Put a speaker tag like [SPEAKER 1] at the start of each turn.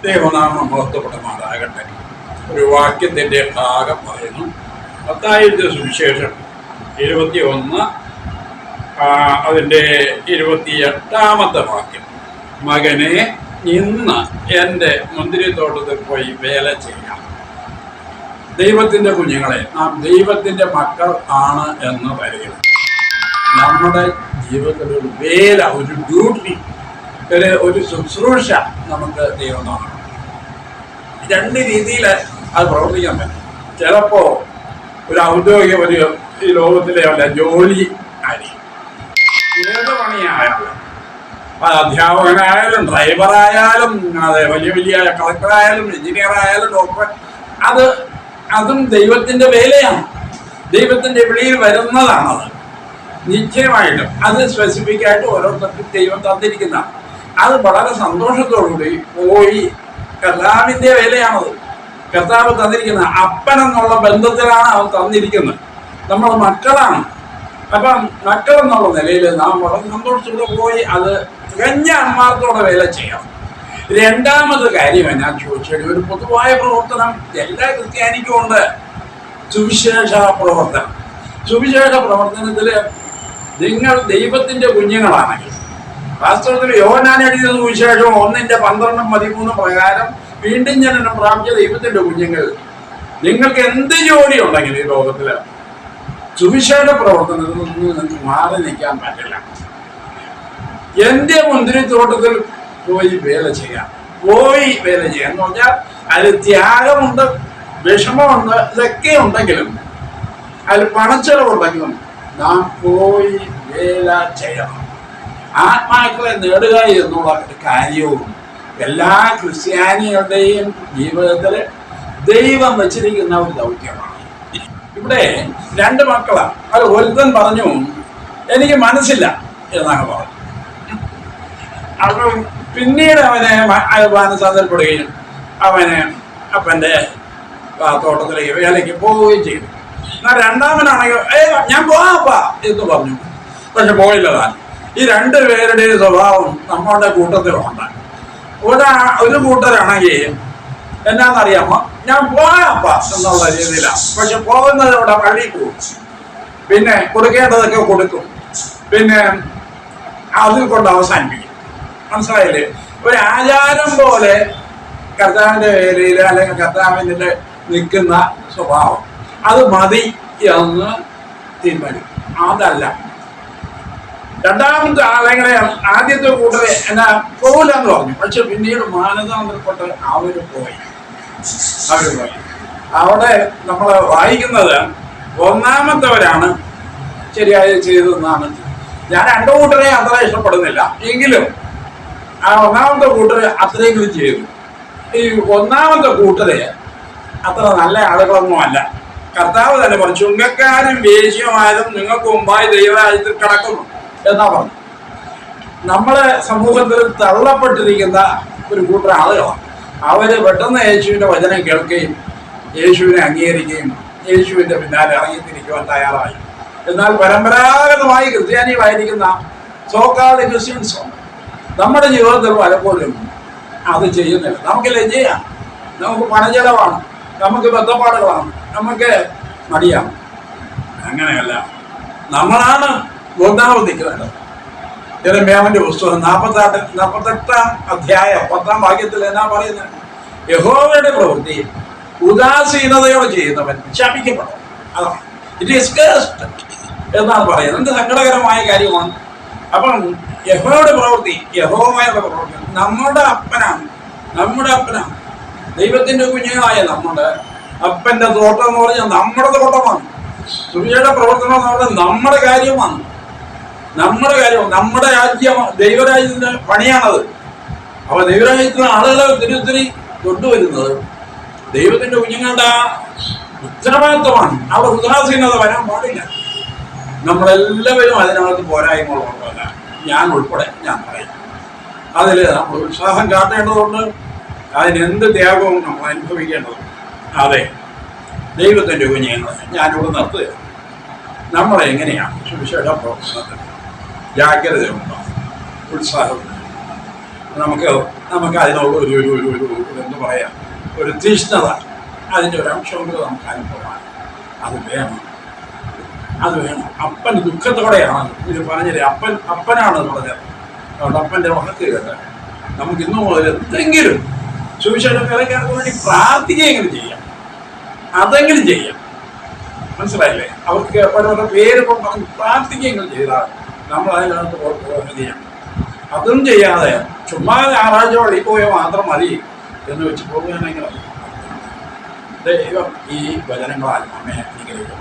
[SPEAKER 1] ദൈവനാമം മഹത്വപ്പെടുമാറാകട്ടെ. ഒരു വാക്യത്തിൻ്റെ ഭാഗം പറയുന്നു. മത്തായിയുടെ സുവിശേഷം 21 അതിൻ്റെ 28 വാക്യം. മകനെ, ഇന്ന് എൻ്റെ മുന്തിരിത്തോട്ടത്തിൽ പോയി വേല ചെയ്യാം. ദൈവത്തിൻ്റെ കുഞ്ഞുങ്ങളെ, നാം ദൈവത്തിൻ്റെ മക്കൾ ആണ് എന്ന് പറയുന്നത്. നമ്മുടെ ജീവിതത്തിൽ ഒരു വേല, ഒരു ഡ്യൂട്ടി, ഒരു ശുശ്രൂഷ നമുക്ക് ദൈവം കാണണം. രണ്ട് രീതിയിൽ അത് പ്രവർത്തിക്കാൻ പറ്റും. ചിലപ്പോൾ ഒരു ഔദ്യോഗിക ഈ ലോകത്തിലെ വല്ല ജോലി ആയിരിക്കും. ഏത് പണിയായാലും, അത് അധ്യാപകനായാലും ഡ്രൈവറായാലും അതെ വലിയ വലിയ കളക്ടറായാലും എഞ്ചിനീയറായാലും ഡോക്ടർ, അതും ദൈവത്തിൻ്റെ വേലയാണ്. ദൈവത്തിൻ്റെ വിളിയിൽ വരുന്നതാണത്. നിശ്ചയമായിട്ടും അത് സ്പെസിഫിക്കായിട്ട് ഓരോരുത്തർക്കും ദൈവം തന്നിരിക്കുന്നതാണ്. അത് വളരെ സന്തോഷത്തോടുകൂടി പോയി കർത്താവിൻ്റെ വേലയാണത്. കർത്താവ് തന്നിരിക്കുന്നത് അപ്പൻ എന്നുള്ള ബന്ധത്തിലാണ് അവൻ തന്നിരിക്കുന്നത്. നമ്മൾ മക്കളാണ്. അപ്പം മക്കൾ എന്നുള്ള നിലയിൽ നാം വളരെ സന്തോഷത്തോടെ പോയി അത് തികഞ്ഞ ആത്മാർത്ഥത്തോടെ വേല ചെയ്യണം. രണ്ടാമത് കാര്യം എന്നാ ചോദിച്ചാൽ, ഒരു പൊതുവായ പ്രവർത്തനം എല്ലാ ക്രിസ്ത്യാനിക്കും ഉണ്ട്. സുവിശേഷ പ്രവർത്തനം. സുവിശേഷ പ്രവർത്തനത്തിൽ നിങ്ങൾ ദൈവത്തിൻ്റെ കുഞ്ഞുങ്ങളാണെങ്കിൽ, വാസ്തവത്തിൽ യോഹന്നാൻ എഴുതിയ സുവിശേഷം 1:12-13 പ്രകാരം വീണ്ടും ജനനം പ്രാപിച്ച ദൈവത്തിൻ്റെ കുഞ്ഞുങ്ങൾ, നിങ്ങൾക്ക് എന്ത് ജോലി ഉണ്ടെങ്കിലും ഈ ലോകത്തിൽ സുവിശേഷ പ്രവർത്തനത്തിൽ നിന്ന് നിങ്ങൾക്ക് മാറി നിൽക്കാൻ പറ്റില്ല. എൻ്റെ മുന്തിരിത്തോട്ടത്തിൽ പോയി വേല ചെയ്യാം. പോയി വേല ചെയ്യാം എന്ന് പറഞ്ഞാൽ അതിൽ ത്യാഗമുണ്ട്, വിഷമമുണ്ട്, ഇതൊക്കെ ഉണ്ടെങ്കിലും, അതിൽ പണച്ചെലവുണ്ടെങ്കിലും നാം പോയി വേല ചെയ്യണം. ആത്മാക്കളെ നേടുക എന്നുള്ള ഒരു കാര്യവും എല്ലാ ക്രിസ്ത്യാനികളുടെയും ജീവിതത്തിൽ ദൈവം വെച്ചിരിക്കുന്ന ഒരു ദൗത്യമാണ്. ഇവിടെ 2 മക്കളാണ്. അത് ഒരുത്തൻ പറഞ്ഞു, എനിക്ക് മനസ്സില്ല എന്നാണ് പറഞ്ഞു. അത് പിന്നീട് അവനെ മാനസാന്തരപ്പെടുകയും അവന് അപ്പൻ്റെ തോട്ടത്തിലേക്ക് വേലയ്ക്ക് പോവുകയും ചെയ്തു. എന്നാൽ രണ്ടാമനാണെങ്കിൽ ഞാൻ പോവാപ്പാ എന്ന് പറഞ്ഞു. പക്ഷെ പോയില്ല താൻ. ഈ 2 പേരുടെയും സ്വഭാവം നമ്മളുടെ കൂട്ടത്തിലുണ്ട്. ഒരു കൂട്ടരാണെങ്കിൽ എന്നാന്നറിയാമോ, ഞാൻ പോവാപ്പാ എന്നുള്ള രീതിയിലാണ്. പക്ഷെ പോകുന്നത് ഇവിടെ പള്ളിയിൽ പോകും, പിന്നെ കൊടുക്കേണ്ടതൊക്കെ കൊടുക്കും, പിന്നെ അതിൽ കൊണ്ട് അവസാനിപ്പിക്കും. മനസ്സിലായില്ലേ? ഒരു ആചാരം പോലെ കർത്താവിൻ്റെ വേലയിൽ അല്ലെങ്കിൽ കർത്താവിൻ്റെ നിൽക്കുന്ന സ്വഭാവം, അത് മതി എന്ന് തീരുമാനിക്കും. അതല്ല. രണ്ടാമത്തെ ആളെങ്ങനെ ആദ്യത്തെ കൂട്ടരെ എന്നാ പോകില്ല എന്ന് പറഞ്ഞു. പക്ഷെ പിന്നീട് മാനസാന്തരപ്പെട്ട് അവര് പോയി. അവിടെ നമ്മൾ വായിക്കുന്നത് ഒന്നാമത്തവരാണ് ശരിയായി ചെയ്തതെന്നാണ്. ഞാൻ 2 കൂട്ടരെ അത്ര ഇഷ്ടപ്പെടുന്നില്ല, എങ്കിലും ആ ഒന്നാമത്തെ കൂട്ടരെ അത്രയെങ്കിലും ചെയ്തു. ഈ ഒന്നാമത്തെ കൂട്ടരെ അത്ര നല്ല ആളുകളൊന്നും അല്ല. കർത്താവ് തന്നെ പറഞ്ഞു, ചുങ്കക്കാരും വേശ്യമാരും നിങ്ങൾക്ക് മുമ്പായി ദൈവരാജ്യത്തിൽ കിടക്കുന്നു എന്നാ പറഞ്ഞു. നമ്മളെ സമൂഹത്തിൽ തള്ളപ്പെട്ടിരിക്കുന്ന ഒരു കൂട്ടം ആളുകളാണ്. അവര് പെട്ടെന്ന് യേശുവിൻ്റെ വചനം കേൾക്കുകയും യേശുവിനെ അംഗീകരിക്കുകയും യേശുവിൻ്റെ പിന്നാലെ ഇറങ്ങിത്തിരിക്കുവാൻ തയ്യാറായി. എന്നാൽ പരമ്പരാഗതമായി ക്രിസ്ത്യാനികളായിരിക്കുന്ന സോക്കാൾഡ് ക്രിസ്ത്യൻസ് നമ്മുടെ ജീവിതത്തിൽ പലപ്പോഴും അത് ചെയ്യുന്നില്ല. നമുക്ക് ലജ്ജയാണ്, നമുക്ക് പണച്ചെലവാണ്, നമുക്ക് ബന്ധപ്പാടുകളാണ്, നമുക്ക് മടിയാണ്. അങ്ങനെയല്ല, നമ്മളാണ് ഒന്നാമത് നിൽക്കുന്നത്. യെരമ്യാവിന്റെ പുസ്തകം 48 അധ്യായം 10 വാക്യത്തിൽ എന്നാ പറയുന്നത്? യഹോവയുടെ പ്രവൃത്തി ഉദാസീനതയോടെ ചെയ്യുന്നവൻ ശപിക്കപ്പെടും. അതാണ് ഇറ്റ് ഈസ് കഴ്സ്ഡ് എന്നാണ് പറയുന്നത്. എന്ത് സങ്കടകരമായ കാര്യമാണ്. അപ്പം യഹോവയുടെ പ്രവൃത്തി, യഹോവയുടെ പ്രവൃത്തി നമ്മുടെ അപ്പനാണ്. ദൈവത്തിന്റെ കുഞ്ഞുങ്ങളായ നമ്മുടെ അപ്പന്റെ തോട്ടം എന്ന് പറഞ്ഞാൽ നമ്മുടെ തോട്ടമാണ്. സുവിശേഷ പ്രവർത്തനം എന്ന് പറഞ്ഞാൽ നമ്മുടെ കാര്യമാണ്. നമ്മുടെ രാജ്യം, ദൈവരാജ്യത്തിന്റെ പണിയാണത്. അപ്പൊ ദൈവരാജ്യത്തിന് ആളുകളെ ഒത്തിരി കൊണ്ടുവരുന്നത് ദൈവത്തിന്റെ കുഞ്ഞുങ്ങളുടെ ഉത്തരവാദിത്വമാണ്. അവിടെ ഉദാസീനത വരാൻ പാടില്ല. നമ്മളെല്ലാവരും അതിനകത്ത് പോരായ്മകളുള്ളതല്ല, ഞാൻ ഉൾപ്പെടെ ഞാൻ പറയും. അതിൽ നമ്മൾ ഉത്സാഹം കാട്ടേണ്ടതുണ്ട്. അതിനെന്ത് ത്യാഗവും നമ്മൾ അനുഭവിക്കേണ്ടതുണ്ട്. അതെ, ദൈവത്തിൻ്റെ കുഞ്ഞുങ്ങളെ ഞാനിവിടെ നിർത്തുക. നമ്മളെങ്ങനെയാണ് സുവിശേഷ പ്രവർത്തനത്തിൽ ജാഗ്രതയുണ്ടോ, ഉത്സാഹമുണ്ടോ? നമുക്ക് നമുക്ക് അതിനുള്ള ഒരു ഒരു ഒരു ഒരു എന്താ പറയുക, ഒരു തീഷ്ണത, അതിൻ്റെ ഒരു അംശമെങ്കിലും നമുക്ക് അനുഭവമാണ്. അത് വേണം, അത് വേണം. അപ്പൻ ദുഃഖത്തോടെയാണ് ഇത് പറഞ്ഞത്. അപ്പനാണ് പറഞ്ഞത്. അതുകൊണ്ട് അപ്പൻ്റെ വാക്ക് കേട്ട് നമുക്ക് ഇന്നു മുതൽ എന്തെങ്കിലും സുവിശേഷ വേലക്കാർക്ക് വേണ്ടി പ്രാർത്ഥിക്കുകയെങ്കിലും ചെയ്യാം, അതെങ്കിലും ചെയ്യാം. മനസ്സിലായില്ലേ? അവർക്ക് അവരുടെ പേര് പറഞ്ഞ് പ്രാർത്ഥിക്കുകയെങ്കിലും ചെയ്താൽ നമ്മൾ അതിനകത്ത് ഓർക്കുക ചെയ്യാം. അതും ചെയ്യാതെ ചുമ്മാ ഞായറാഴ്ച വഴി പോയാൽ മാത്രം മതി എന്ന് വെച്ച് പോകുകയാണെങ്കിൽ ദൈവം ഈ വചനങ്ങളാൽ നമ്മെ അനുഗ്രഹിക്കും.